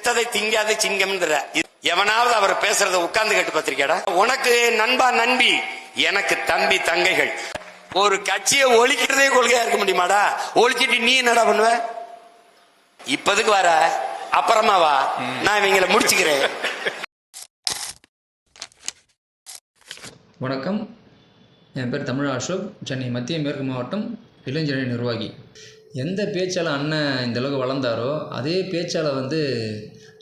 செத்ததை திங்காத சிங்கம்ன்ற எவனாவது அவர் பேசுறத உட்கார்ந்து கேட்டு பார்த்திருக்கேடா? உனக்கு நண்பா நண்பி, எனக்கு தம்பி தங்கைகள். ஒரு கட்சியை ஒழிக்கிறதே கொள்கையா இருக்க முடியுமாடா? ஒழிச்சிட்டு நீ என்னடா பண்ணுவ? இப்பதுக்கு வர, அப்புறமா வா, நான் இவங்களை முடிச்சுக்கிறேன். வணக்கம், என் பேர் தமிழ் அசோக், சென்னை மத்திய மேற்கு மாவட்டம் இளைஞரணி நிர்வாகி. எந்த பேச்சால் அண்ணன் இந்தளவுக்கு வளர்ந்தாரோ அதே பேச்சால்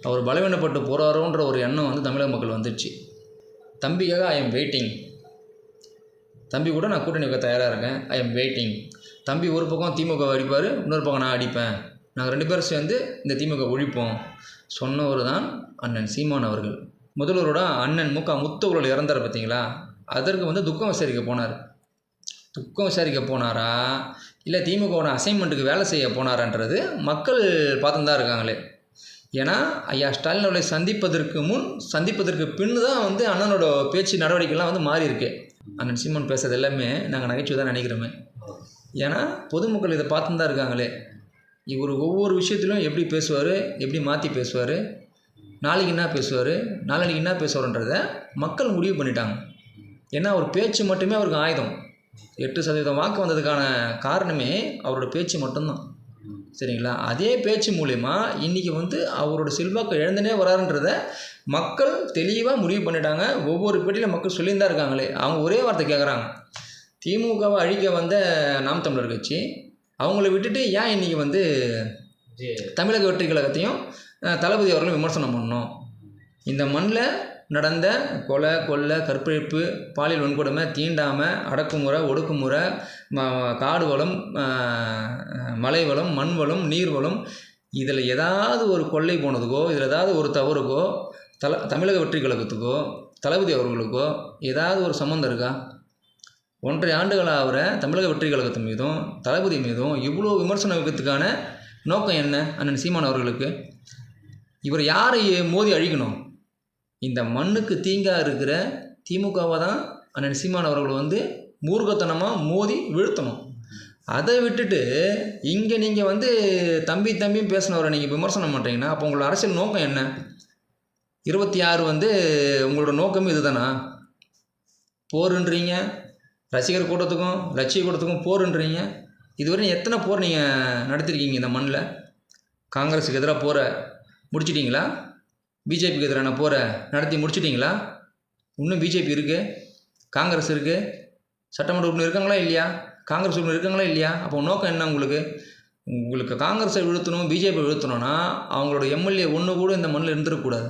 அவர் பலவீனப்பட்டு போகிறாரோன்ற ஒரு எண்ணம் தமிழக மக்கள் வந்துடுச்சு. தம்பிக்காக ஐ எம் வெயிட்டிங், தம்பி கூட நான் கூட்டணி வைக்க தயாராக இருக்கேன், ஐ எம் வெயிட்டிங். தம்பி ஒரு பக்கம் திமுக அடிப்பார், இன்னொரு பக்கம் நான் அடிப்பேன், நாங்கள் 2 பேரும் சேர்ந்து இந்த திமுக ஒழிப்போம் சொன்னவர் தான் அண்ணன் சீமான் அவர்கள். முதல்வரோட அண்ணன் முத்துக்குழல் இறந்தார் பார்த்தீங்களா? அதற்கு துக்கம் விசாரிக்க போனார். துக்கம் விசாரிக்க போனாரா இல்லை திமுகவோட அசைன்மெண்ட்டுக்கு வேலை செய்ய போனாரான்றது மக்கள் பார்த்துன்னு தான் இருக்காங்களே. ஏன்னா ஐயா ஸ்டாலின் அவர்களை சந்திப்பதற்கு பின்னு தான் அண்ணனோட பேச்சு நடவடிக்கைலாம் மாறி இருக்கு. அண்ணன் சீமான் பேசுறது எல்லாமே நாங்கள் நகைச்சுவை தான் நினைக்கிறோமே. ஏன்னா பொதுமக்கள் இதை பார்த்துன்னு தான் இருக்காங்களே. இவர் ஒவ்வொரு விஷயத்திலும் எப்படி பேசுவார், எப்படி மாற்றி பேசுவார், நாளைக்கு என்ன பேசுவார், நாளைக்கு என்ன பேசுவார்ன்றதை மக்கள் முடிவு பண்ணிட்டாங்க. ஏன்னா அவர் பேச்சு மட்டுமே அவருக்கு ஆயுதம். 8% வாக்கு வந்ததுக்கான காரணமே அவரோட பேச்சு மட்டும்தான். சரிங்களா? அதே பேச்சு மூலயமா இன்றைக்கி அவரோட செல்வாக்கு இழந்துனே வராருன்றதை மக்கள் தெளிவாக முடிவு பண்ணிட்டாங்க. ஒவ்வொரு பேட்டியில் மக்கள் சொல்லியிருந்தா இருக்காங்களே. அவங்க ஒரே வார்த்தை கேட்குறாங்க, திமுகவை அழிக்க வந்த நாம் தமிழர் கட்சி அவங்கள விட்டுட்டு ஏன் இன்றைக்கி தமிழக வெற்றி கழகத்தையும் தளபதி அவர்களும் விமர்சனம் பண்ணணும்? இந்த மண்ணில் நடந்த கொலை, கொள்ளை, கற்பழிப்பு, பாலியல் வன்கொடுமை, தீண்டாமை, அடக்குமுறை, ஒடுக்குமுறை, காடு வளம், மலை வளம், மண் வளம், நீர் வளம், இதில் ஏதாவது ஒரு கொள்ளை போனதுக்கோ, இதில் ஏதாவது ஒரு தவறுக்கோ தமிழக வெற்றி கழகத்துக்கோ தளபதி அவர்களுக்கோ ஏதாவது ஒரு சம்மந்தம் இருக்கா? 1.5 ஆண்டுகளாக அவரை தமிழக வெற்றி கழகத்தின் மீதும் தளபதி மீதும் இவ்வளோ விமர்சனம் வைக்கிறதுக்கான நோக்கம் என்ன அண்ணன் சீமான் அவர்களுக்கு? இவர் யாரை மோதி அழிக்கணும்? இந்த மண்ணுக்கு தீங்காக இருக்கிற திமுகவை தான் அண்ணன் சீமான் அவர்கள் மூர்க்கத்தனமாக மோதி வீழ்த்தணும். அதை விட்டுட்டு இங்கே நீங்கள் தம்பியும் பேசினவரை நீங்கள் விமர்சனம் பண்ணுறீங்கன்னா அப்போ உங்களோட அரசியல் நோக்கம் என்ன? 26 உங்களோட நோக்கம் இது தானா? போருன்றீங்க, ரசிகர் கூட்டத்துக்கும் லட்சிய கூட்டத்துக்கும் போருன்றீங்க. இதுவரை எத்தனை போர் நீங்கள் நடத்திருக்கீங்க இந்த மண்ணில்? காங்கிரஸுக்கு எதிராக போரை முடிச்சிட்டிங்களா? பிஜேபிக்கு எதிரான போரை நடத்தி முடிச்சிட்டிங்களா? இன்னும் பிஜேபி இருக்குது, காங்கிரஸ் இருக்குது, சட்டமன்ற உறுப்பினர் இருக்காங்களா இல்லையா? காங்கிரஸ் உறுப்பினர் இருக்காங்களா இல்லையா? அப்போ நோக்கம் என்ன உங்களுக்கு காங்கிரஸை வீழ்த்தணும், பிஜேபி வீழ்த்தணும்னா அவங்களோட எம்எல்ஏ ஒன்று கூட இந்த மண்ணில் இருந்துடக்கூடாது.